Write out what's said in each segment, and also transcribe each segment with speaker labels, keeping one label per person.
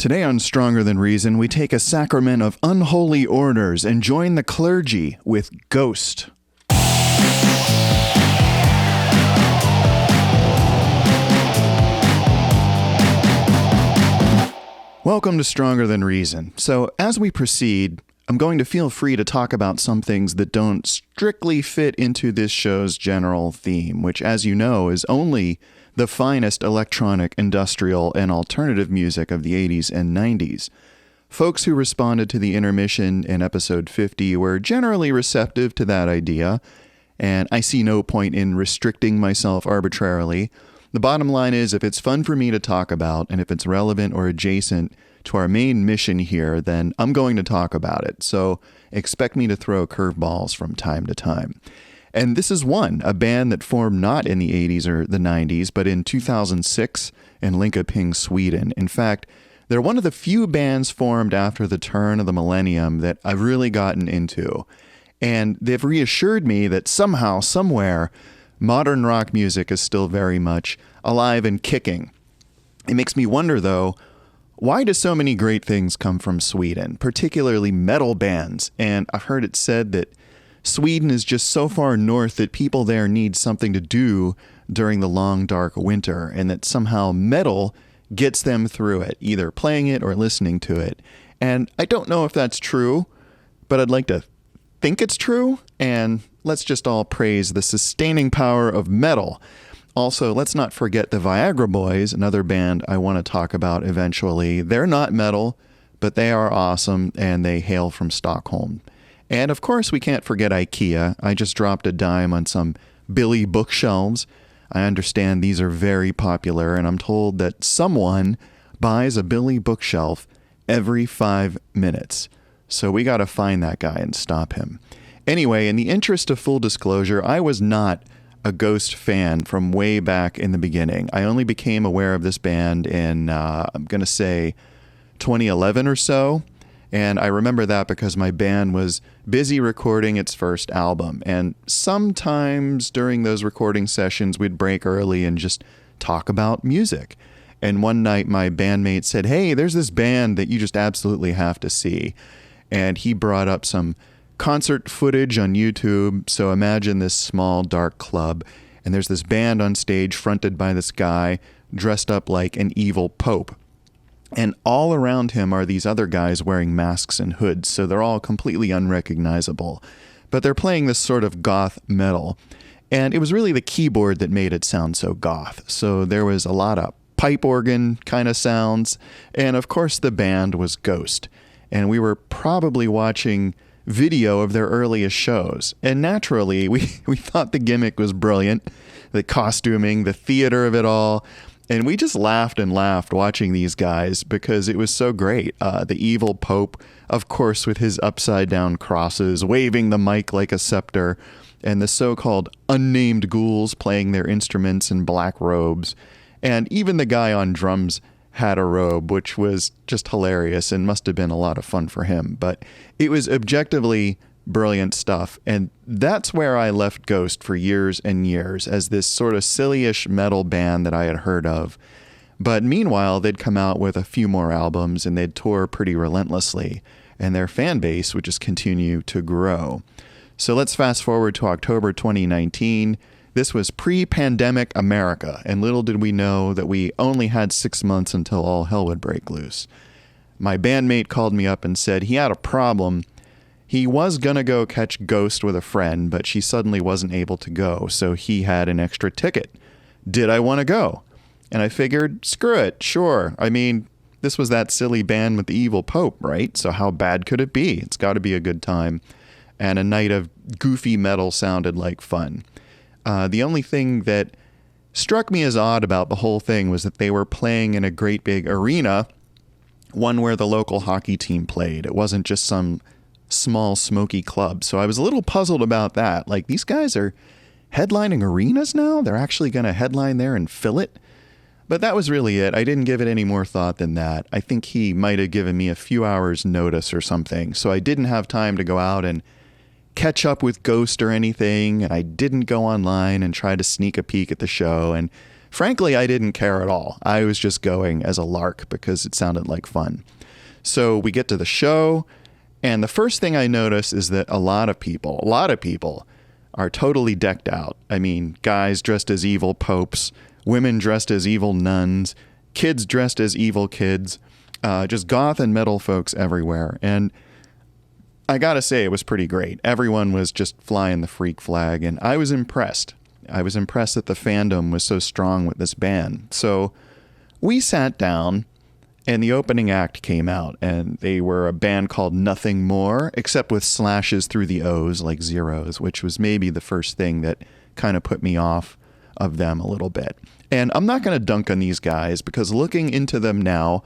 Speaker 1: Today on Stronger Than Reason, we take a sacrament of unholy orders and join the clergy with Ghost. Welcome to Stronger Than Reason. So, as we proceed, I'm going to feel free to talk about some things that don't strictly fit into this show's general theme, which, as you know, is only the finest electronic, industrial, and alternative music of the 80s and 90s. Folks who responded to the intermission in episode 50 were generally receptive to that idea, and I see no point in restricting myself arbitrarily. The bottom line is, if it's fun for me to talk about, and if it's relevant or adjacent to our main mission here, then I'm going to talk about it. So expect me to throw curveballs from time to time. And this is one, a band that formed not in the 80s or the 90s, but in 2006 in Linköping, Sweden. In fact, they're one of the few bands formed after the turn of the millennium that I've really gotten into. And they've reassured me that somehow, somewhere, modern rock music is still very much alive and kicking. It makes me wonder, though, why do so many great things come from Sweden, particularly metal bands? And I've heard it said that Sweden is just so far north that people there need something to do during the long, dark winter, and that somehow metal gets them through it, either playing it or listening to it. And I don't know if that's true, but I'd like to think it's true, and let's just all praise the sustaining power of metal. Also, let's not forget the Viagra Boys, another band I want to talk about eventually. They're not metal, but they are awesome, and they hail from Stockholm. And of course, we can't forget IKEA. I just dropped a dime on some Billy bookshelves. I understand these are very popular, and I'm told that someone buys a Billy bookshelf every 5 minutes. So we got to find that guy and stop him. Anyway, in the interest of full disclosure, I was not a Ghost fan from way back in the beginning. I only became aware of this band in, I'm going to say, 2011 or so. And I remember that because my band was busy recording its first album. And sometimes during those recording sessions, we'd break early and just talk about music. And one night my bandmate said, "Hey, there's this band that you just absolutely have to see." And he brought up some concert footage on YouTube. So imagine this small, dark club. And there's this band on stage fronted by this guy dressed up like an evil pope. And all around him are these other guys wearing masks and hoods, so they're all completely unrecognizable. But they're playing this sort of goth metal. And it was really the keyboard that made it sound so goth. So there was a lot of pipe organ kind of sounds. And of course the band was Ghost. And we were probably watching video of their earliest shows. And naturally, we thought the gimmick was brilliant. The costuming, the theater of it all. And we just laughed and laughed watching these guys because it was so great. The evil Pope, of course, with his upside down crosses, waving the mic like a scepter, and the so-called unnamed ghouls playing their instruments in black robes. And even the guy on drums had a robe, which was just hilarious and must have been a lot of fun for him. But it was objectively brilliant stuff, and that's where I left Ghost for years and years, as this sort of silly-ish metal band that I had heard of. But meanwhile, they'd come out with a few more albums, and they'd tour pretty relentlessly, and their fan base would just continue to grow. So let's fast forward to October 2019. This was pre-pandemic America, and little did we know that we only had 6 months until all hell would break loose. My bandmate called me up and said he had a problem. He was going to go catch Ghost with a friend, but she suddenly wasn't able to go, so he had an extra ticket. Did I want to go? And I figured, screw it, sure. I mean, this was that silly band with the evil Pope, right? So how bad could it be? It's got to be a good time. And a night of goofy metal sounded like fun. The only thing that struck me as odd about the whole thing was that they were playing in a great big arena, one where the local hockey team played. It wasn't just some small smoky club. So I was a little puzzled about that. Like, these guys are headlining arenas now? They're actually going to headline there and fill it? But that was really it. I didn't give it any more thought than that. I think he might have given me a few hours notice or something. So I didn't have time to go out and catch up with Ghost or anything. And I didn't go online and try to sneak a peek at the show. And frankly, I didn't care at all. I was just going as a lark because it sounded like fun. So we get to the show, and the first thing I notice is that a lot of people are totally decked out. I mean, guys dressed as evil popes, women dressed as evil nuns, kids dressed as evil kids, just goth and metal folks everywhere. And I gotta say, it was pretty great. Everyone was just flying the freak flag, and I was impressed. I was impressed that the fandom was so strong with this band. So we sat down, and the opening act came out, and they were a band called Nothing More, except with slashes through the O's like zeros, which was maybe the first thing that kind of put me off of them a little bit. And I'm not going to dunk on these guys, because looking into them now,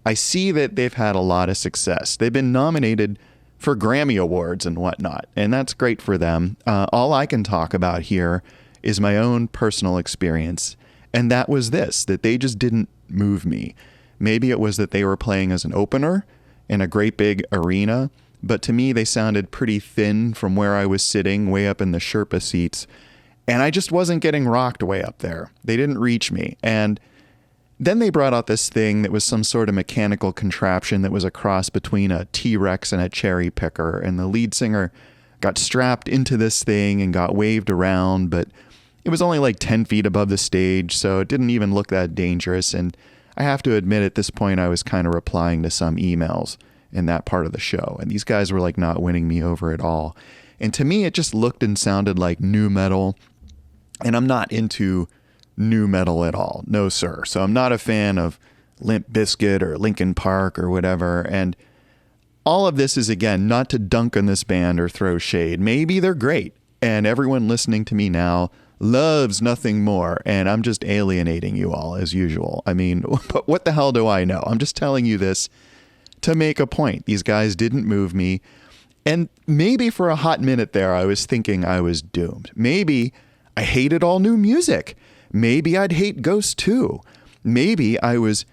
Speaker 1: I see that they've had a lot of success. They've been nominated for Grammy Awards and whatnot, and that's great for them. All I can talk about here is my own personal experience, and that was this, that they just didn't move me. Maybe it was that they were playing as an opener in a great big arena, but to me they sounded pretty thin from where I was sitting way up in the Sherpa seats, and I just wasn't getting rocked way up there. They didn't reach me. And then they brought out this thing that was some sort of mechanical contraption that was a cross between a T-Rex and a cherry picker, and the lead singer got strapped into this thing and got waved around, but it was only like 10 feet above the stage, so it didn't even look that dangerous. And I have to admit, at this point, I was kind of replying to some emails in that part of the show, and these guys were like not winning me over at all. And to me, it just looked and sounded like nu metal, and I'm not into nu metal at all. No, sir. So I'm not a fan of Limp Bizkit or Linkin Park or whatever. And all of this is, again, not to dunk on this band or throw shade. Maybe they're great, and everyone listening to me now loves Nothing More, and I'm just alienating you all as usual. I mean, but what the hell do I know? I'm just telling you this to make a point. These guys didn't move me, and maybe for a hot minute there, I was thinking I was doomed. Maybe I hated all new music. Maybe I'd hate Ghost too. Maybe I was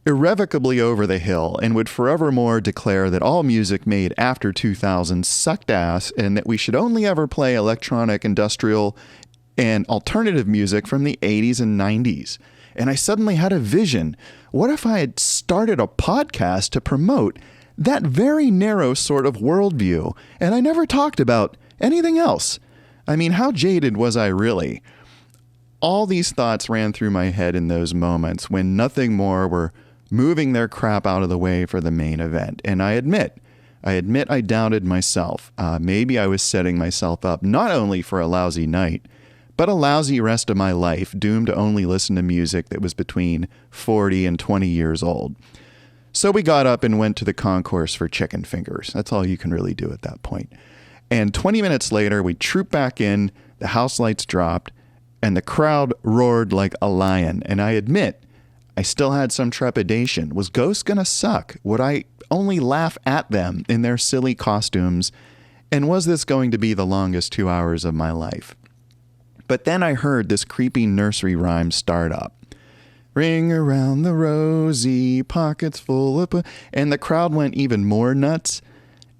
Speaker 1: irrevocably over the hill and would forevermore declare that all music made after 2000 sucked ass, and that we should only ever play electronic, industrial, and alternative music from the 80s and 90s. And I suddenly had a vision. What if I had started a podcast to promote that very narrow sort of worldview, and I never talked about anything else? I mean, how jaded was I really? All these thoughts ran through my head in those moments when Nothing More were moving their crap out of the way for the main event. And I admit I doubted myself. Maybe I was setting myself up not only for a lousy night, but a lousy rest of my life, doomed to only listen to music that was between 40 and 20 years old. So we got up and went to the concourse for chicken fingers. That's all you can really do at that point. And 20 minutes later, we trooped back in, the house lights dropped, and the crowd roared like a lion. And I admit, I still had some trepidation. Was Ghost gonna suck? Would I only laugh at them in their silly costumes? And was this going to be the longest 2 hours of my life? But then I heard this creepy nursery rhyme start up. Ring around the rosy, pockets full of... And the crowd went even more nuts.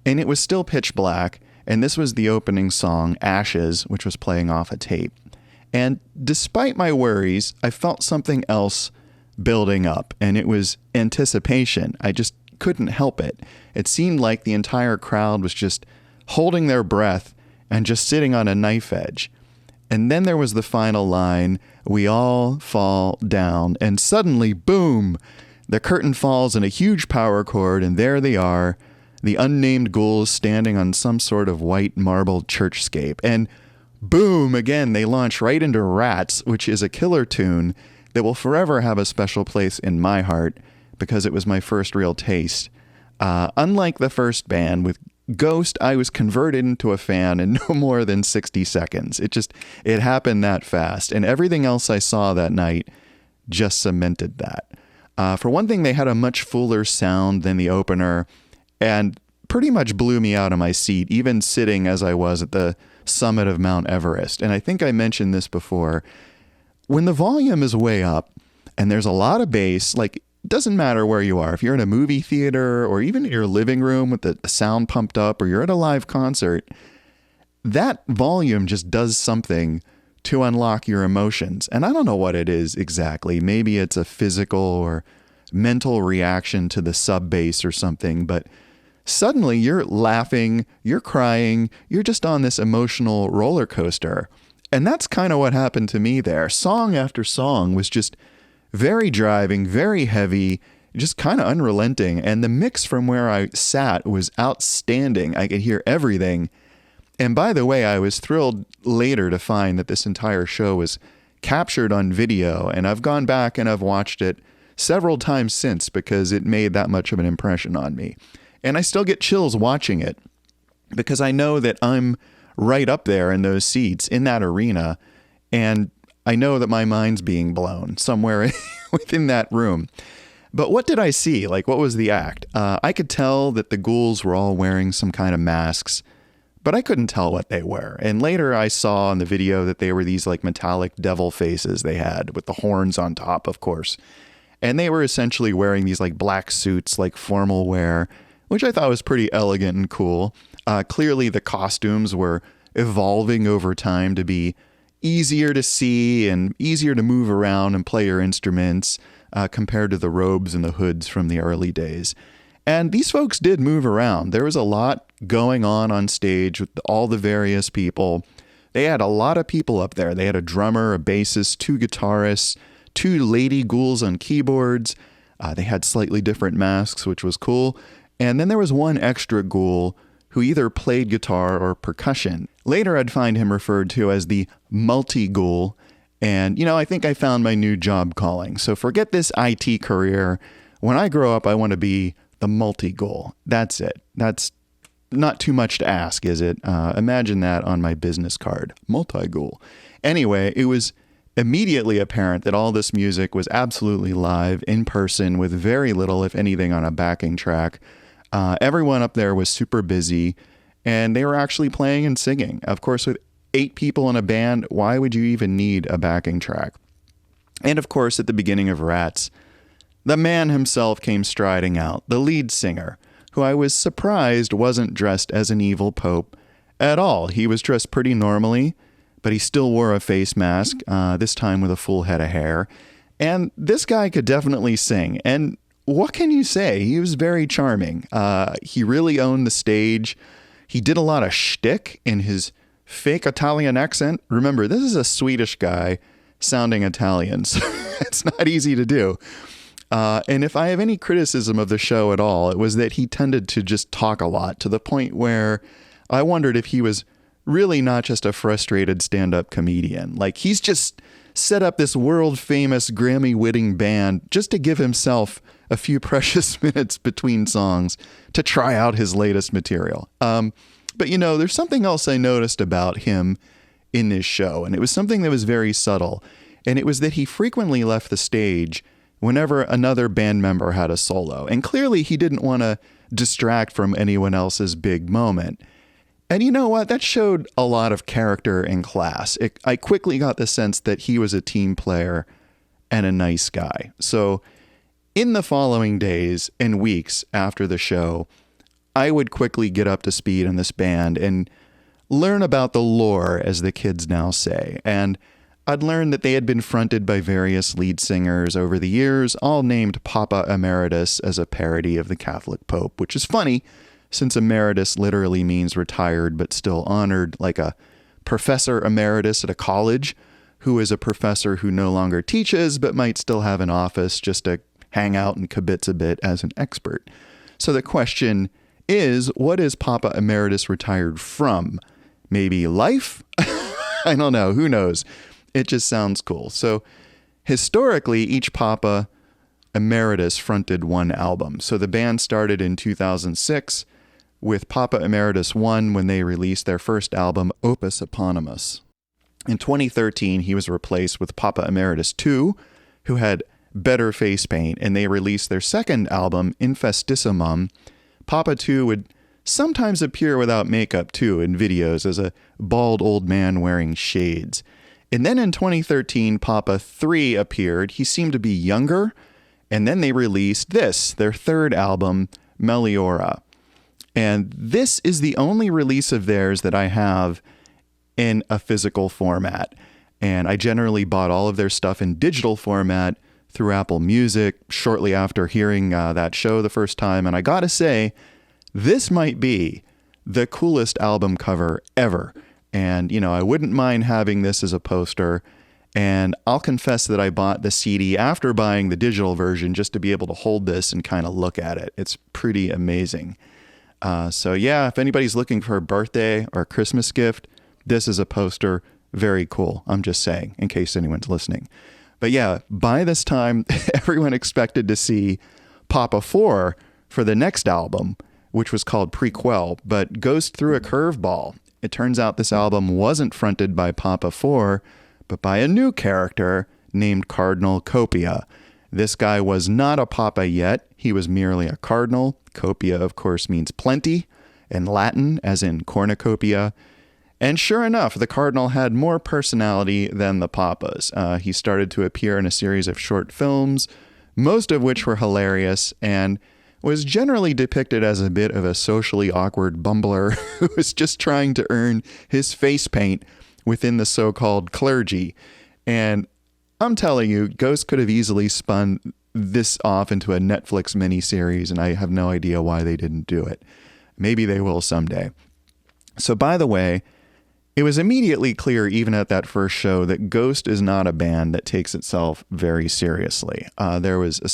Speaker 1: And it was still pitch black. And this was the opening song, Ashes, which was playing off a tape. And despite my worries, I felt something else building up, and it was anticipation. I just couldn't help it. It seemed like the entire crowd was just holding their breath and just sitting on a knife edge. And then there was the final line, "We all fall down," and suddenly, boom, the curtain falls in a huge power chord, and there they are, the unnamed ghouls standing on some sort of white marble churchscape. And boom, again, they launch right into Rats, which is a killer tune that will forever have a special place in my heart because it was my first real taste. Unlike the first band, with Ghost, I was converted into a fan in no more than 60 seconds. It happened that fast, and everything else I saw that night just cemented that. For one thing, they had a much fuller sound than the opener, and pretty much blew me out of my seat, even sitting as I was at the summit of Mount Everest. And I think I mentioned this before. When the volume is way up and there's a lot of bass, like, it doesn't matter where you are. If you're in a movie theater or even in your living room with the sound pumped up, or you're at a live concert, that volume just does something to unlock your emotions. And I don't know what it is exactly. Maybe it's a physical or mental reaction to the sub bass or something, but suddenly you're laughing, you're crying, you're just on this emotional roller coaster. And that's kind of what happened to me there. Song after song was just very driving, very heavy, just kind of unrelenting. And the mix from where I sat was outstanding. I could hear everything. And by the way, I was thrilled later to find that this entire show was captured on video. And I've gone back and I've watched it several times since because it made that much of an impression on me. And I still get chills watching it because I know that I'm right up there in those seats in that arena. And I know that my mind's being blown somewhere within that room. But what did I see? Like, what was the act? I could tell that the ghouls were all wearing some kind of masks, but I couldn't tell what they were. And later I saw in the video that they were these like metallic devil faces they had with the horns on top, of course. And they were essentially wearing these like black suits, like formal wear, which I thought was pretty elegant and cool. Clearly the costumes were evolving over time to be easier to see and easier to move around and play your instruments compared to the robes and the hoods from the early days. And these folks did move around. There was a lot going on stage with all the various people. They had a lot of people up there. They had a drummer, a bassist, 2 guitarists, 2 lady ghouls on keyboards. They had slightly different masks, which was cool. And then there was 1 extra ghoul who either played guitar or percussion. Later, I'd find him referred to as the multi-ghoul. And, you know, I think I found my new job calling. So forget this IT career. When I grow up, I want to be the multi-ghoul. That's it. That's not too much to ask, is it? Imagine that on my business card. Multi-ghoul. Anyway, it was immediately apparent that all this music was absolutely live, in person, with very little, if anything, on a backing track. Everyone up there was super busy, and they were actually playing and singing. Of course, with 8 people in a band, why would you even need a backing track? And of course, at the beginning of Rats, the man himself came striding out, the lead singer, who I was surprised wasn't dressed as an evil pope at all. He was dressed pretty normally, but he still wore a face mask, this time with a full head of hair. And this guy could definitely sing. And what can you say? He was very charming. He really owned the stage. He did a lot of shtick in his fake Italian accent. Remember, this is a Swedish guy sounding Italian, so it's not easy to do. And if I have any criticism of the show at all, it was that he tended to just talk a lot to the point where I wondered if he was really not just a frustrated stand-up comedian. Like, he's just set up this world-famous Grammy-winning band just to give himself a few precious minutes between songs to try out his latest material. But, you know, there's something else I noticed about him in this show, and it was something that was very subtle, and it was that he frequently left the stage whenever another band member had a solo. And clearly he didn't want to distract from anyone else's big moment. And you know what? That showed a lot of character and class. I quickly got the sense that he was a team player and a nice guy. So in the following days and weeks after the show, I would quickly get up to speed on this band and learn about the lore, as the kids now say. And I'd learned that they had been fronted by various lead singers over the years, all named Papa Emeritus as a parody of the Catholic Pope, which is funny, since emeritus literally means retired but still honored, like a professor emeritus at a college, who is a professor who no longer teaches but might still have an office just to hang out and kibitz a bit as an expert. So the question is, what is Papa Emeritus retired from? Maybe life? I don't know. Who knows? It just sounds cool. So historically, each Papa Emeritus fronted 1 album. So the band started in 2006 with Papa Emeritus 1 when they released their first album, Opus Eponymous. In 2013, he was replaced with Papa Emeritus 2, who had better face paint, and they released their second album, Infestissimum. Papa 2 would sometimes appear without makeup, too, in videos as a bald old man wearing shades. And then in 2013, Papa 3 appeared. He seemed to be younger, and then they released this, their third album, Meliora. And this is the only release of theirs that I have in a physical format. And I generally bought all of their stuff in digital format through Apple Music shortly after hearing that show the first time. And I gotta say, this might be the coolest album cover ever. And, I wouldn't mind having this as a poster. And I'll confess that I bought the CD after buying the digital version just to be able to hold this and kind of look at it. It's pretty amazing. So yeah, if anybody's looking for a birthday or a Christmas gift, this is a poster. Very cool. I'm just saying, in case anyone's listening. But yeah, by this time, everyone expected to see Papa 4 for the next album, which was called Prequel, but Ghost threw a curveball. It turns out this album wasn't fronted by Papa 4, but by a new character named Cardinal Copia. This guy was not a Papa yet. He was merely a cardinal. Copia, of course, means plenty in Latin, as in cornucopia. And sure enough, the cardinal had more personality than the Papas. He started to appear in a series of short films, most of which were hilarious, and was generally depicted as a bit of a socially awkward bumbler who was just trying to earn his face paint within the so-called clergy. And I'm telling you, Ghost could have easily spun this off into a Netflix miniseries, and I have no idea why they didn't do it. Maybe they will someday. So by the way, it was immediately clear, even at that first show, that Ghost is not a band that takes itself very seriously. There was a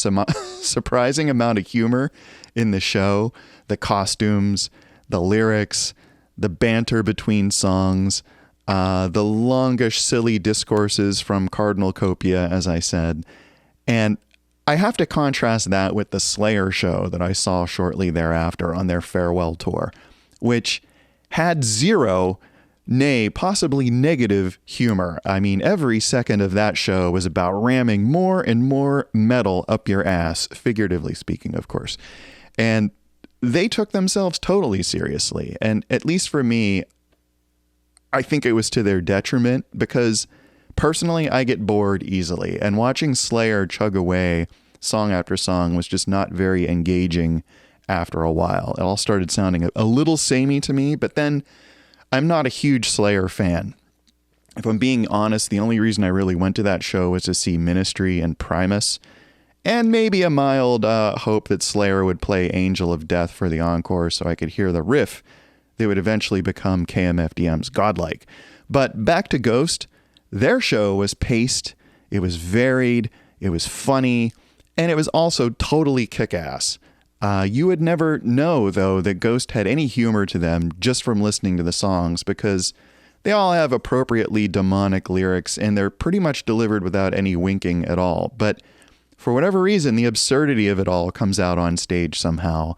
Speaker 1: surprising amount of humor in the show, the costumes, the lyrics, the banter between songs, the longish, silly discourses from Cardinal Copia, as I said. And I have to contrast that with the Slayer show that I saw shortly thereafter on their farewell tour, which had zero, nay, possibly negative humor. I mean, every second of that show was about ramming more and more metal up your ass, figuratively speaking, of course. And they took themselves totally seriously. And at least for me, I think it was to their detriment, because personally, I get bored easily. And watching Slayer chug away song after song was just not very engaging after a while. It all started sounding a little samey to me, but then I'm not a huge Slayer fan. If I'm being honest, the only reason I really went to that show was to see Ministry and Primus, and maybe a mild hope that Slayer would play Angel of Death for the encore so I could hear the riff that would eventually become KMFDM's Godlike. But back to Ghost, their show was paced, it was varied, it was funny, and it was also totally kick-ass. You would never know, though, that Ghost had any humor to them just from listening to the songs, because they all have appropriately demonic lyrics, and they're pretty much delivered without any winking at all. But for whatever reason, the absurdity of it all comes out on stage somehow,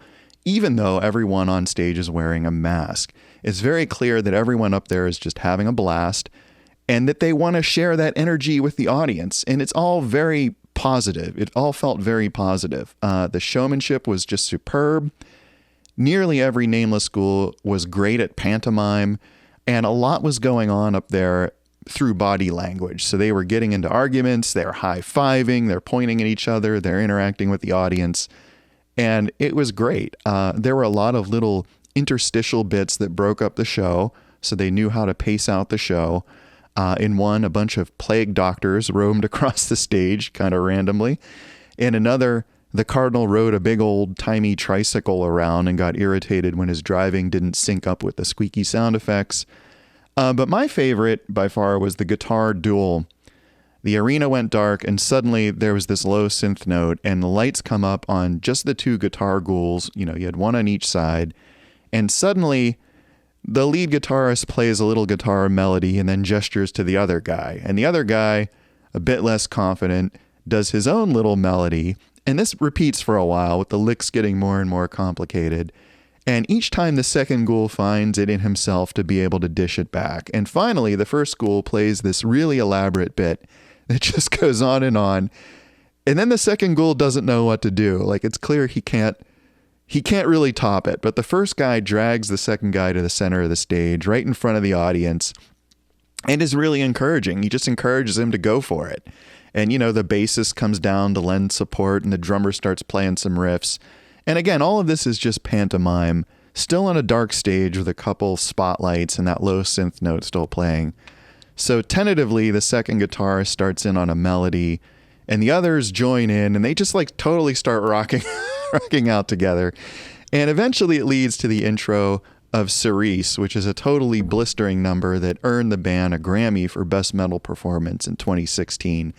Speaker 1: even though everyone on stage is wearing a mask. It's very clear that everyone up there is just having a blast, and that they want to share that energy with the audience, and it's all very positive. It all felt very positive. The showmanship was just superb. Nearly every Nameless school was great at pantomime, and a lot was going on up there through body language. So they were getting into arguments, they're high-fiving, they're pointing at each other, they're interacting with the audience, and it was great. There were a lot of little interstitial bits that broke up the show, so they knew how to pace out the show. In one, a bunch of plague doctors roamed across the stage kind of randomly. In another, the Cardinal rode a big old-timey tricycle around and got irritated when his driving didn't sync up with the squeaky sound effects. But my favorite, by far, was the guitar duel. The arena went dark, and suddenly there was this low synth note, and the lights come up on just the two guitar ghouls. You had one on each side, and suddenly the lead guitarist plays a little guitar melody and then gestures to the other guy. And the other guy, a bit less confident, does his own little melody. And this repeats for a while, with the licks getting more and more complicated. And each time the second ghoul finds it in himself to be able to dish it back. And finally, the first ghoul plays this really elaborate bit that just goes on. And then the second ghoul doesn't know what to do. Like, it's clear he can't really top it. But the first guy drags the second guy to the center of the stage, right in front of the audience, and is really encouraging. He just encourages him to go for it. And, the bassist comes down to lend support, and the drummer starts playing some riffs. And again, all of this is just pantomime, still on a dark stage with a couple spotlights and that low synth note still playing. So tentatively, the second guitarist starts in on a melody, and the others join in, and they just like totally start rocking, rocking out together. And eventually it leads to the intro of Cerise, which is a totally blistering number that earned the band a Grammy for Best Metal Performance in 2016.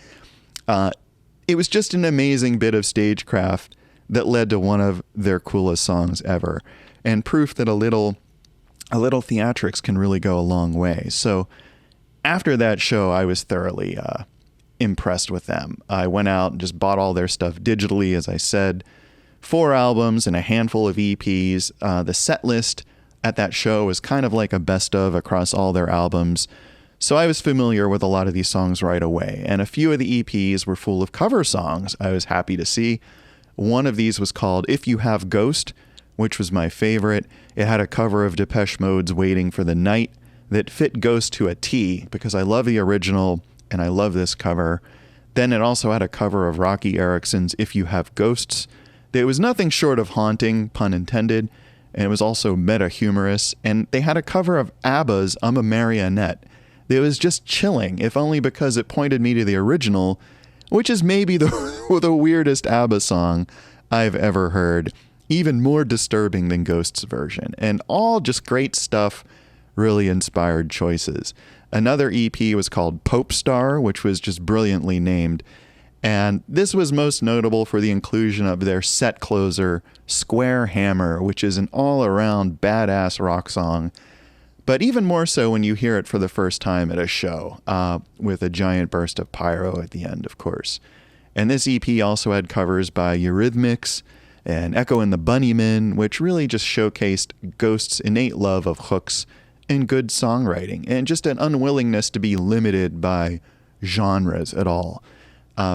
Speaker 1: It was just an amazing bit of stagecraft that led to one of their coolest songs ever, and proof that a little theatrics can really go a long way. So after that show, I was thoroughly impressed with them. I went out and just bought all their stuff digitally, as I said. 4 albums and a handful of EPs. The set list at that show was kind of like a best of across all their albums. So I was familiar with a lot of these songs right away. And a few of the EPs were full of cover songs I was happy to see. One of these was called If You Have Ghost, which was my favorite. It had a cover of Depeche Mode's Waiting for the Night that fit Ghost to a T, because I love the original and I love this cover. Then it also had a cover of Rocky Erickson's If You Have Ghosts. It was nothing short of haunting, pun intended, and it was also meta-humorous. And they had a cover of ABBA's I'm a Marionette. It was just chilling, if only because it pointed me to the original, which is maybe the weirdest ABBA song I've ever heard, even more disturbing than Ghost's version. And all just great stuff, really inspired choices. Another EP was called Pope Star, which was just brilliantly named. And this was most notable for the inclusion of their set closer, Square Hammer, which is an all-around badass rock song. But even more so when you hear it for the first time at a show, with a giant burst of pyro at the end, of course. And this EP also had covers by Eurythmics and Echo and the Bunnymen, which really just showcased Ghost's innate love of hooks and good songwriting, and just an unwillingness to be limited by genres at all.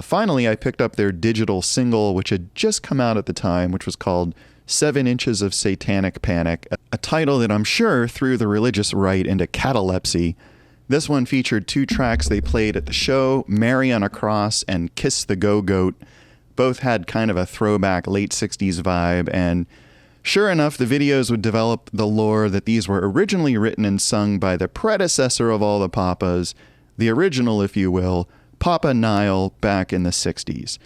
Speaker 1: Finally, I picked up their digital single, which had just come out at the time, which was called 7 Inches of Satanic Panic, a title that I'm sure threw the religious right into catalepsy. This one featured 2 tracks they played at the show, Mary on a Cross and Kiss the Go-Goat. Both had kind of a throwback late 60s vibe, and sure enough, the videos would develop the lore that these were originally written and sung by the predecessor of all the Papas, the original, if you will, Papa Nile, back in the 60s,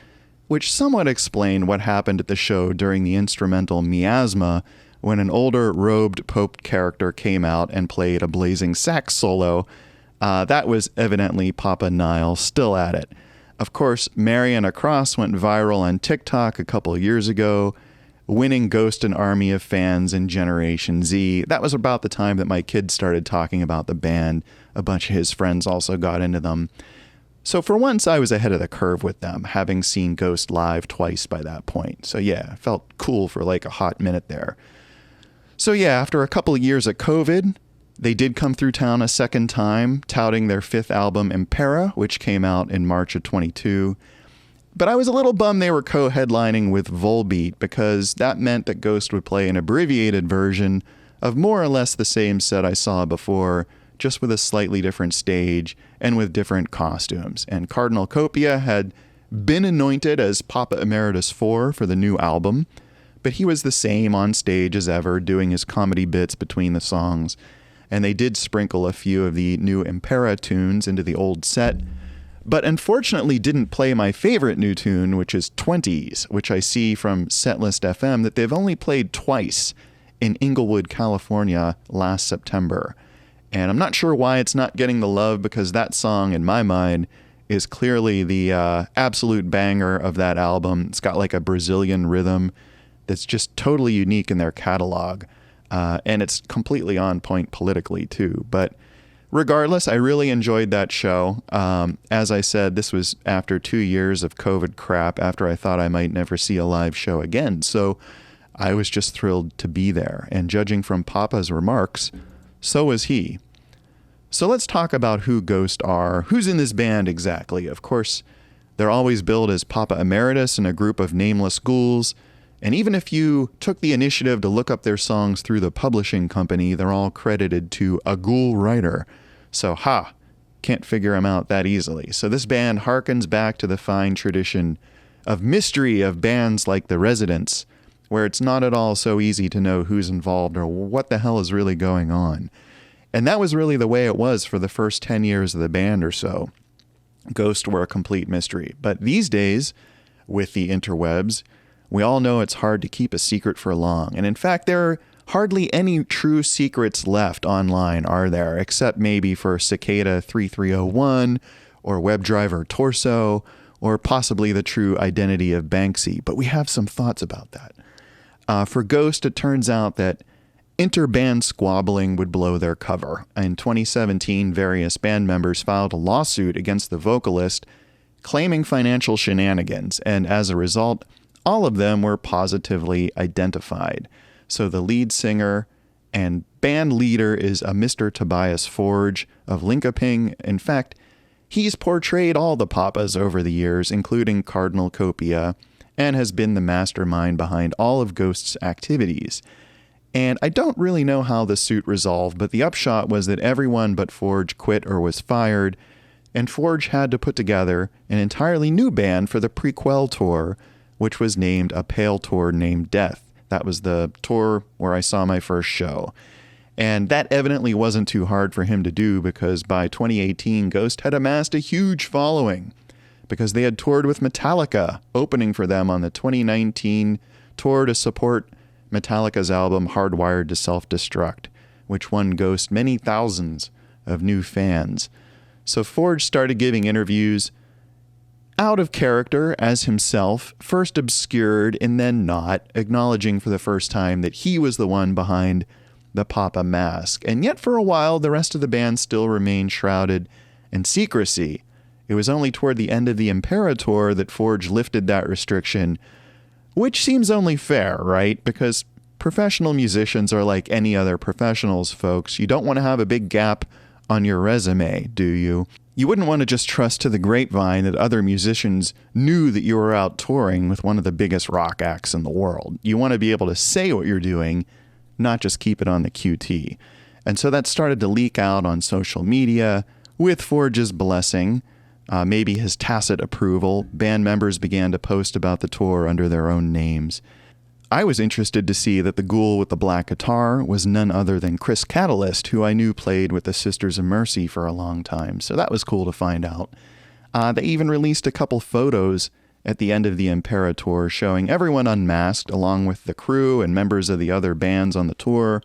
Speaker 1: which somewhat explained what happened at the show during the instrumental Miasma, when an older robed Pope character came out and played a blazing sax solo. That was evidently Papa Nile still at it. Of course, Mary on a Cross went viral on TikTok a couple years ago, winning Ghost an army of fans in Generation Z. That was about the time that my kid started talking about the band. A bunch of his friends also got into them. So for once, I was ahead of the curve with them, having seen Ghost live twice by that point. So yeah, it felt cool for like a hot minute there. So yeah, after a couple of years of COVID, they did come through town a second time, touting their 5th album, Impera, which came out in March of 22. But I was a little bummed they were co-headlining with Volbeat, because that meant that Ghost would play an abbreviated version of more or less the same set I saw before, just with a slightly different stage and with different costumes. And Cardinal Copia had been anointed as Papa Emeritus 4 for the new album, but he was the same on stage as ever, doing his comedy bits between the songs. And they did sprinkle a few of the new Impera tunes into the old set, but unfortunately didn't play my favorite new tune, which is 20s, which I see from Setlist FM that they've only played twice in Inglewood, California last September. And I'm not sure why it's not getting the love, because that song, in my mind, is clearly the absolute banger of that album. It's got like a Brazilian rhythm that's just totally unique in their catalog. And it's completely on point politically, too. But regardless, I really enjoyed that show. As I said, this was after 2 years of COVID crap, after I thought I might never see a live show again. So I was just thrilled to be there. And judging from Papa's remarks, so was he. So let's talk about who Ghost are. Who's in this band exactly? Of course, they're always billed as Papa Emeritus and a group of nameless ghouls. And even if you took the initiative to look up their songs through the publishing company, they're all credited to a ghoul writer. So, can't figure them out that easily. So this band harkens back to the fine tradition of mystery of bands like The Residents, where it's not at all so easy to know who's involved or what the hell is really going on. And that was really the way it was for the first 10 years of the band or so. Ghosts were a complete mystery. But these days, with the interwebs, we all know it's hard to keep a secret for long. And in fact, there are hardly any true secrets left online, are there? Except maybe for Cicada 3301 or WebDriver Torso, or possibly the true identity of Banksy. But we have some thoughts about that. For Ghost, it turns out that interband squabbling would blow their cover. In 2017, various band members filed a lawsuit against the vocalist claiming financial shenanigans, and as a result, all of them were positively identified. So the lead singer and band leader is a Mr. Tobias Forge of Linkoping. In fact, he's portrayed all the Papas over the years, including Cardinal Copia, and has been the mastermind behind all of Ghost's activities. And I don't really know how the suit resolved, but the upshot was that everyone but Forge quit or was fired, and Forge had to put together an entirely new band for the prequel tour, which was named A Pale Tour Named Death. That was the tour where I saw my first show. And that evidently wasn't too hard for him to do, because by 2018, Ghost had amassed a huge following, because they had toured with Metallica, opening for them on the 2019 tour to support Metallica's album Hardwired to Self-Destruct, which won Ghost many thousands of new fans. So Forge started giving interviews out of character as himself, first obscured and then not, acknowledging for the first time that he was the one behind the Papa mask. And yet for a while, the rest of the band still remained shrouded in secrecy. It was only toward the end of the Imperator that Forge lifted that restriction, which seems only fair, right? Because professional musicians are like any other professionals, folks. You don't want to have a big gap on your resume, do you? You wouldn't want to just trust to the grapevine that other musicians knew that you were out touring with one of the biggest rock acts in the world. You want to be able to say what you're doing, not just keep it on the QT. And so that started to leak out on social media with Forge's blessing, maybe his tacit approval. Band members began to post about the tour under their own names. I was interested to see that the ghoul with the black guitar was none other than Chris Catalyst, who I knew played with the Sisters of Mercy for a long time. So that was cool to find out. They even released a couple photos at the end of the Imperator showing everyone unmasked, along with the crew and members of the other bands on the tour.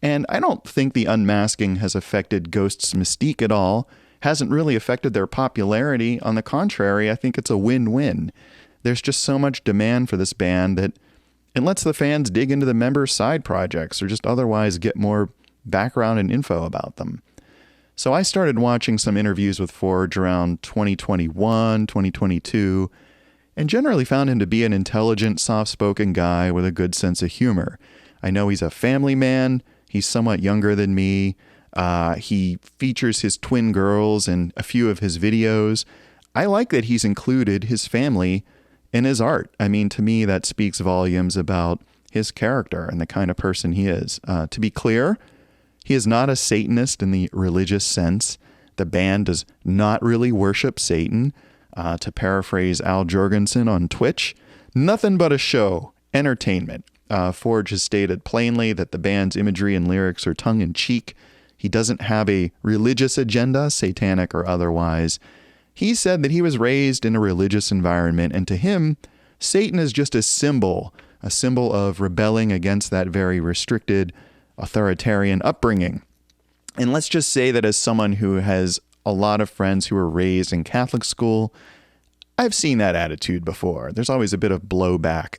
Speaker 1: And I don't think the unmasking has affected Ghost's mystique at all. Hasn't really affected their popularity. On the contrary, I think it's a win-win. There's just so much demand for this band that it lets the fans dig into the members' side projects or just otherwise get more background and info about them. So I started watching some interviews with Forge around 2021, 2022, and generally found him to be an intelligent, soft-spoken guy with a good sense of humor. I know he's a family man. He's somewhat younger than me. He features his twin girls in a few of his videos. I like that he's included his family in his art. I mean, to me, that speaks volumes about his character and the kind of person he is. To be clear, he is not a Satanist in the religious sense. The band does not really worship Satan. To paraphrase Al Jorgensen on Twitch, nothing but a show, entertainment. Forge has stated plainly that the band's imagery and lyrics are tongue-in-cheek. He doesn't have a religious agenda, satanic or otherwise. He said that he was raised in a religious environment, and to him, Satan is just a symbol of rebelling against that very restricted, authoritarian upbringing. And let's just say that as someone who has a lot of friends who were raised in Catholic school, I've seen that attitude before. There's always a bit of blowback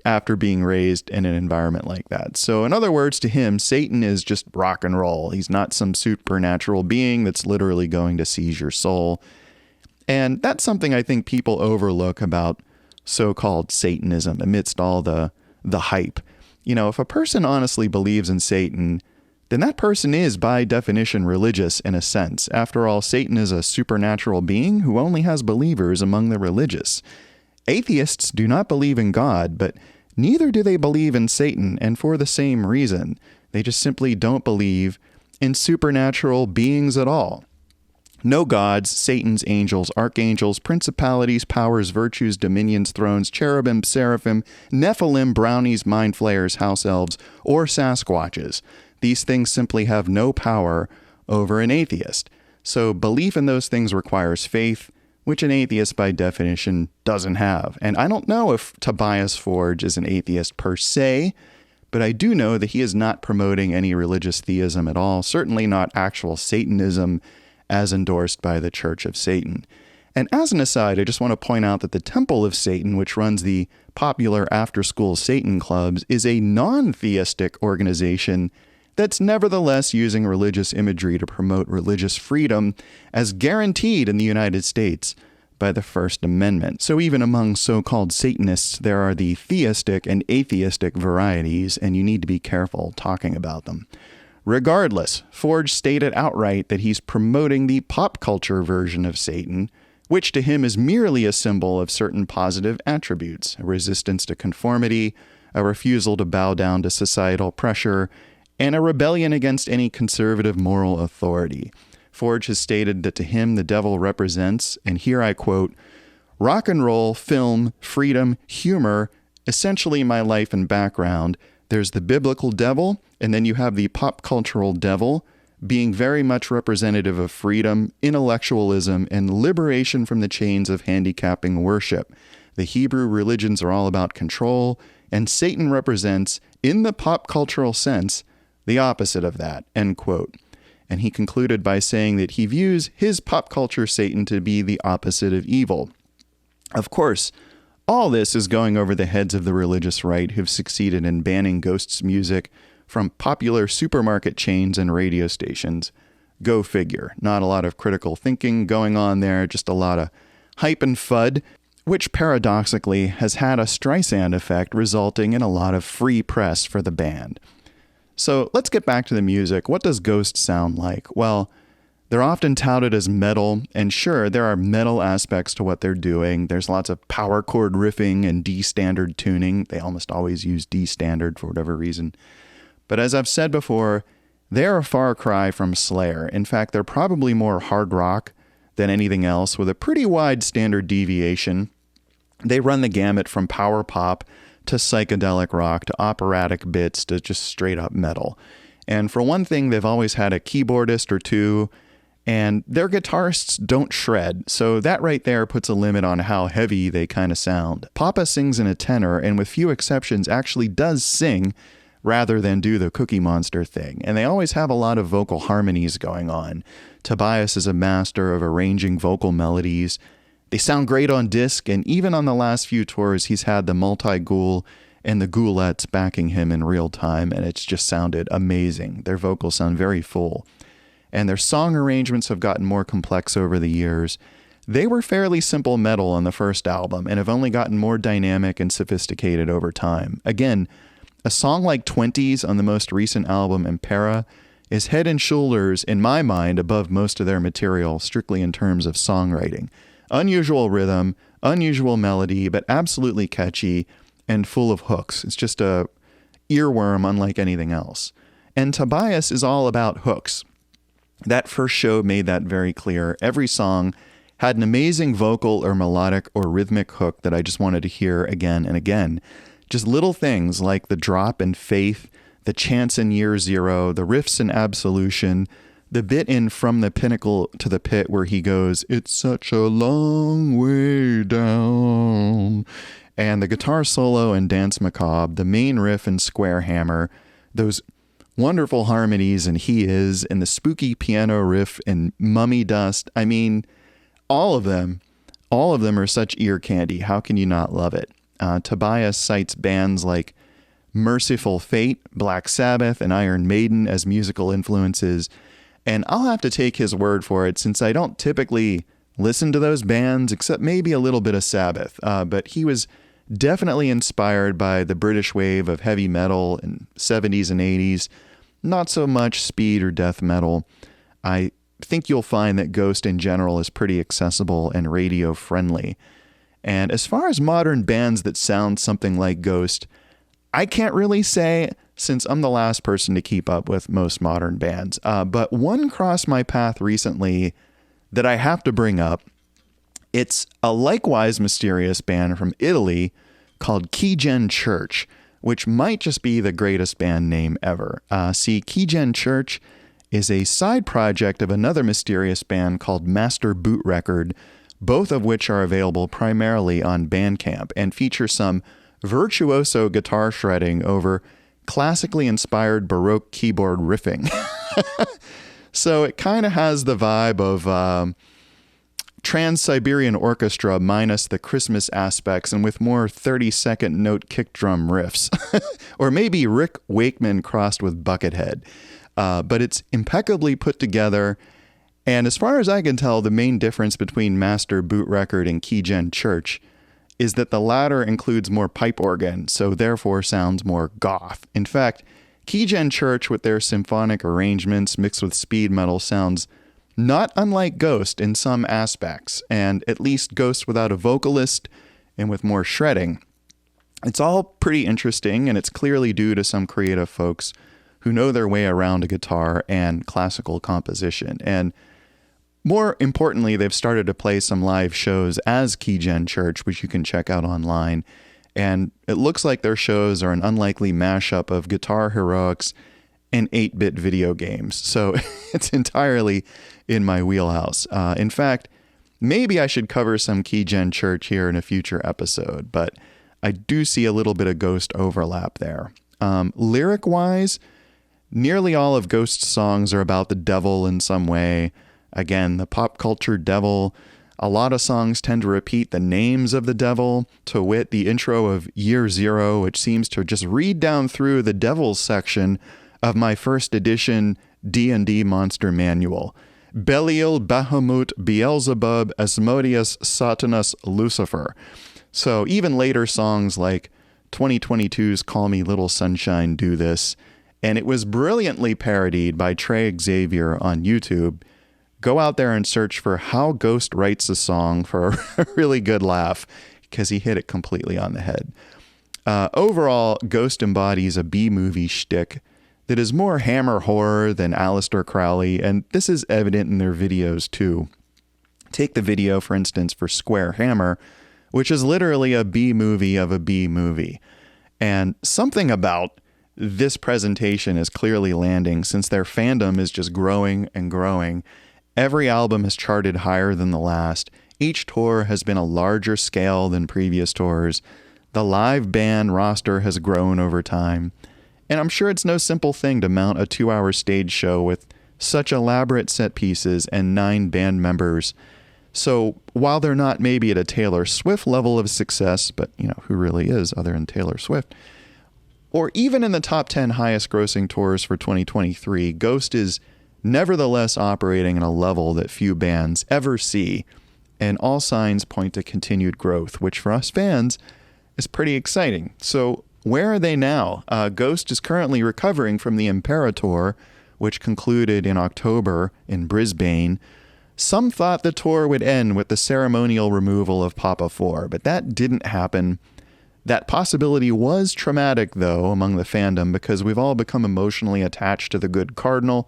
Speaker 1: after being raised in an environment like that. So in other words, to him, Satan is just rock and roll. He's not some supernatural being that's literally going to seize your soul. And that's something I think people overlook about so-called Satanism amidst all the hype. You know, if a person honestly believes in Satan, then that person is by definition religious in a sense. After all, Satan is a supernatural being who only has believers among the religious. Atheists do not believe in God, but neither do they believe in Satan, and for the same reason. They just simply don't believe in supernatural beings at all. No gods, Satan's angels, archangels, principalities, powers, virtues, dominions, thrones, cherubim, seraphim, Nephilim, brownies, mind flayers, house elves, or Sasquatches. These things simply have no power over an atheist. So belief in those things requires faith, which an atheist by definition doesn't have. And I don't know if Tobias Forge is an atheist per se, but I do know that he is not promoting any religious theism at all, certainly not actual Satanism as endorsed by the Church of Satan. And as an aside, I just want to point out that the Temple of Satan, which runs the popular after-school Satan clubs, is a non-theistic organization that's nevertheless using religious imagery to promote religious freedom as guaranteed in the United States by the First Amendment. So even among so-called Satanists, there are the theistic and atheistic varieties, and you need to be careful talking about them. Regardless, Forge stated outright that he's promoting the pop culture version of Satan, which to him is merely a symbol of certain positive attributes, a resistance to conformity, a refusal to bow down to societal pressure, and a rebellion against any conservative moral authority. Forge has stated that to him the devil represents, and here I quote, rock and roll, film, freedom, humor, essentially my life and background. There's the biblical devil, and then you have the pop cultural devil, being very much representative of freedom, intellectualism, and liberation from the chains of handicapping worship. The Hebrew religions are all about control, and Satan represents, in the pop cultural sense, the opposite of that, end quote. And he concluded by saying that he views his pop culture Satan to be the opposite of evil. Of course, all this is going over the heads of the religious right who've succeeded in banning Ghost's music from popular supermarket chains and radio stations. Go figure. Not a lot of critical thinking going on there, just a lot of hype and FUD, which paradoxically has had a Streisand effect, resulting in a lot of free press for the band. So let's get back to the music. What does Ghost sound like? Well, they're often touted as metal, and sure, there are metal aspects to what they're doing. There's lots of power chord riffing and D standard tuning. They almost always use D standard for whatever reason. But as I've said before, they're a far cry from Slayer. In fact, they're probably more hard rock than anything else, with a pretty wide standard deviation. They run the gamut from power pop to psychedelic rock to operatic bits to just straight up metal. And for one thing, they've always had a keyboardist or two, and their guitarists don't shred. So that right there puts a limit on how heavy they kind of sound. Papa sings in a tenor, and with few exceptions actually does sing rather than do the Cookie Monster thing. And they always have a lot of vocal harmonies going on. Tobias is a master of arranging vocal melodies. They sound great on disc, and even on the last few tours, he's had the multi-ghoul and the ghoulettes backing him in real time, and it's just sounded amazing. Their vocals sound very full. And their song arrangements have gotten more complex over the years. They were fairly simple metal on the first album, and have only gotten more dynamic and sophisticated over time. Again, a song like 20s on the most recent album, Impera, is head and shoulders, in my mind, above most of their material, strictly in terms of songwriting. Unusual rhythm, unusual melody, but absolutely catchy and full of hooks. It's just a earworm unlike anything else. And Tobias is all about hooks. That first show made that very clear. Every song had an amazing vocal or melodic or rhythmic hook that I just wanted to hear again and again. Just little things like the drop in Faith, the chants in Year Zero, the riffs in Absolution, the bit in From the Pinnacle to the Pit where he goes, "It's such a long way down," and the guitar solo in Dance Macabre, the main riff in Square Hammer, those wonderful harmonies in He Is, and the spooky piano riff in Mummy Dust. I mean, all of them are such ear candy. How can you not love it? Tobias cites bands like Merciful Fate, Black Sabbath, and Iron Maiden as musical influences, and I'll have to take his word for it since I don't typically listen to those bands except maybe a little bit of Sabbath, but he was definitely inspired by the British wave of heavy metal in 70s and 80s, not so much speed or death metal. I think you'll find that Ghost in general is pretty accessible and radio friendly. And as far as modern bands that sound something like Ghost, I can't really say since I'm the last person to keep up with most modern bands. But one crossed my path recently that I have to bring up. It's a likewise mysterious band from Italy called Keygen Church, which might just be the greatest band name ever. See, Keygen Church is a side project of another mysterious band called Master Boot Record, both of which are available primarily on Bandcamp and feature some virtuoso guitar shredding over classically inspired Baroque keyboard riffing. So it kind of has the vibe of Trans-Siberian Orchestra minus the Christmas aspects and with more 30-second note kick drum riffs. Or maybe Rick Wakeman crossed with Buckethead. But it's impeccably put together. And as far as I can tell, the main difference between Master Boot Record and Keygen Church is that the latter includes more pipe organ, so therefore sounds more goth. In fact, Keygen Church with their symphonic arrangements mixed with speed metal sounds not unlike Ghost in some aspects, and at least Ghost without a vocalist and with more shredding. It's all pretty interesting, and it's clearly due to some creative folks who know their way around a guitar and classical composition. And more importantly, they've started to play some live shows as Keygen Church, which you can check out online. And it looks like their shows are an unlikely mashup of guitar heroics and 8-bit video games. So it's entirely in my wheelhouse. In fact, maybe I should cover some Keygen Church here in a future episode, but I do see a little bit of Ghost overlap there. Lyric-wise, nearly all of Ghost's songs are about the devil in some way. Again, the pop culture devil. A lot of songs tend to repeat the names of the devil, to wit the intro of Year Zero, which seems to just read down through the devil's section of my first edition D&D Monster Manual. Belial, Bahamut, Beelzebub, Asmodeus, Satanas, Lucifer. So even later songs like 2022's Call Me Little Sunshine do this, and it was brilliantly parodied by Trey Xavier on YouTube. Go out there and search for How Ghost Writes a Song for a really good laugh, because he hit it completely on the head. Overall, Ghost embodies a B-movie shtick that is more hammer horror than Aleister Crowley, and this is evident in their videos too. Take the video, for instance, for Square Hammer, which is literally a B-movie of a B-movie. And something about this presentation is clearly landing, since their fandom is just growing and growing. Every album has charted higher than the last. Each tour has been a larger scale than previous tours. The live band roster has grown over time. And I'm sure it's no simple thing to mount a 2-hour stage show with such elaborate set pieces and 9 band members. So while they're not maybe at a Taylor Swift level of success, but who really is other than Taylor Swift, or even in the top 10 highest grossing tours for 2023, Ghost is nevertheless operating at a level that few bands ever see, and all signs point to continued growth, which for us fans is pretty exciting. So where are they now? Ghost is currently recovering from the Imperator, which concluded in October in Brisbane. Some thought the tour would end with the ceremonial removal of Papa 4, but that didn't happen. That possibility was traumatic, though, among the fandom, because we've all become emotionally attached to the good Cardinal,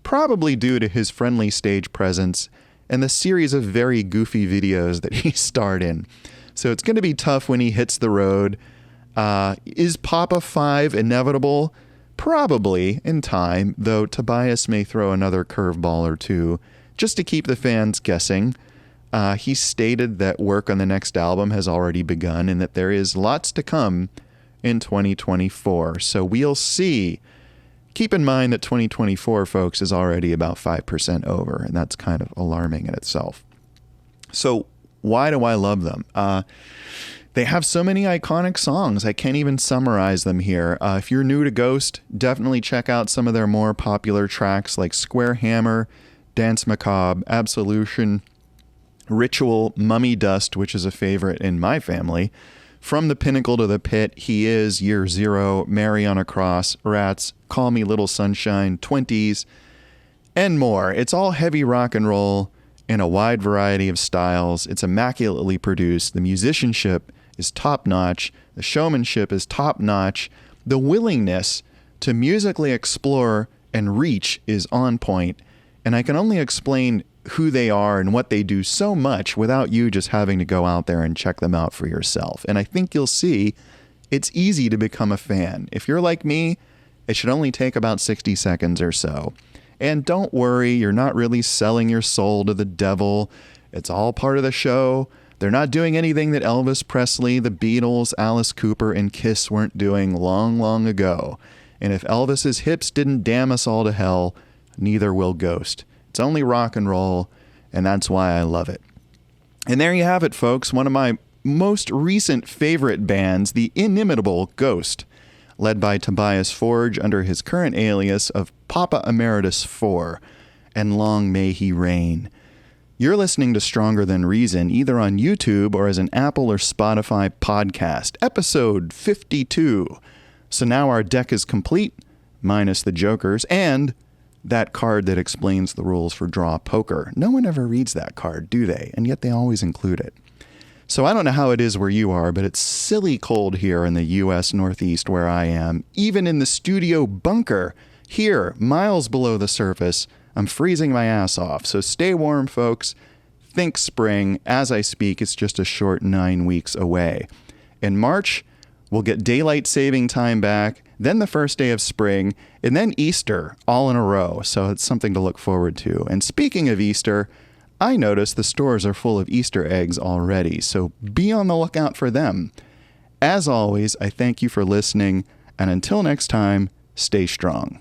Speaker 1: probably due to his friendly stage presence and the series of very goofy videos that he starred in. So it's going to be tough when he hits the road. Is Papa 5 inevitable? Probably in time, though Tobias may throw another curveball or two just to keep the fans guessing. He stated that work on the next album has already begun and that there is lots to come in 2024. So we'll see. Keep in mind that 2024, folks, is already about 5% over, and that's kind of alarming in itself. So why do I love them? They have so many iconic songs. I can't even summarize them here. If you're new to Ghost, definitely check out some of their more popular tracks like Square Hammer, Dance Macabre, Absolution, Ritual, Mummy Dust, which is a favorite in my family, From the Pinnacle to the Pit, He Is, Year Zero, Mary on a Cross, Rats, Call Me Little Sunshine, 20s, and more. It's all heavy rock and roll in a wide variety of styles. It's immaculately produced. The musicianship is top-notch. The showmanship is top-notch. The willingness to musically explore and reach is on point. And I can only explain who they are and what they do so much without you just having to go out there and check them out for yourself. And I think you'll see It's easy to become a fan. If you're like me, it should only take about 60 seconds or so. And don't worry, you're not really selling your soul to the devil. It's all part of the show. They're not doing anything that Elvis Presley, the Beatles, Alice Cooper, and Kiss weren't doing long, long ago. And if Elvis's hips didn't damn us all to hell, neither will Ghost. It's only rock and roll, and that's why I love it. And there you have it, folks. One of my most recent favorite bands, the inimitable Ghost, led by Tobias Forge under his current alias of Papa Emeritus 4, and long may he reign. You're listening to Stronger Than Reason, either on YouTube or as an Apple or Spotify podcast, episode 52. So now our deck is complete, minus the jokers, and that card that explains the rules for draw poker. No one ever reads that card, do they? And yet they always include it. So I don't know how it is where you are, but it's silly cold here in the U.S. Northeast where I am. Even in the studio bunker, here, miles below the surface, I'm freezing my ass off. So stay warm, folks. Think spring. As I speak, it's just a short 9 weeks away. In March, we'll get daylight saving time back, then the first day of spring, and then Easter all in a row. So it's something to look forward to. And speaking of Easter, I noticed the stores are full of Easter eggs already, so be on the lookout for them. As always, I thank you for listening, and until next time, stay strong.